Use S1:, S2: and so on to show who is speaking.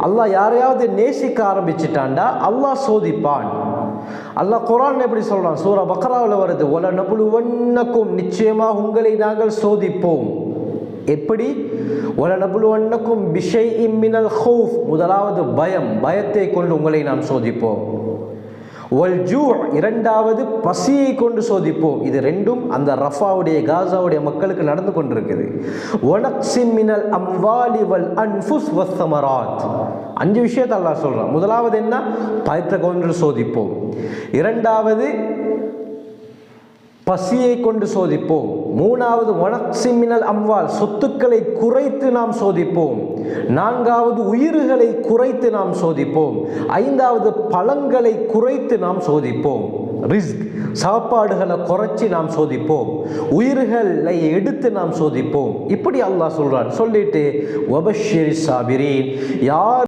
S1: அல்லாஹ் யாரையாவது நேசிக்க ஆரம்பிச்சிட்டான்டா அல்லாஹ் சோதிப்பான். அல்லாஹ் குர்ஆன் எப்படி சொல்றான்? சூரா பக்ராவில் வருது, வல நபுலுவன்னக்கும், நிச்சயமாக உங்களை நாங்கள் சோதிப்போம். எப்படி? வல நபுலுவன்னக்கும் பிஷைஇம் மினல் ஹௌஃப், முதலாவது பயம், பயத்தை கொண்டு உங்களை நாம் சோதிப்போம். வல் ஜூ, இரண்டாவது பசியை கொண்டு சோதிப்போம். இது ரெண்டும் அந்த ரஃபாவுடைய காசாவுடைய மக்களுக்கு நடந்து கொண்டிருக்குது. வனக்ஸிம் மினல் அம்வாலி வல் அன்ஃபுஸ் வஸ்ஸமராத், 5 விஷயத்தை அல்லாஹ் சொல்றான். முதலாவது என்ன? பயத்தை கொண்டு சோதிப்போம். இரண்டாவது பசியை கொண்டு சோதிப்போம். மூணாவது வனக்ஸிம் மினல் அம்வால், சொத்துக்களை குறைத்து நாம் சோதிப்போம். நான்காவது உயிர்களை குறைத்து நாம் சோதிப்போம். ஐந்தாவது பழங்களை குறைத்து நாம் சோதிப்போம். ரிஸ்க், சாப்பாடுகளை குறைச்சி நாம் சோதிப்போம். உயிர்களை எடுத்து நாம் சோதிப்போம். இப்படி அல்லாஹ் சொல்றான். சொல்லிட்டு வபஷ்ஷிரி சாபிரீன், யார்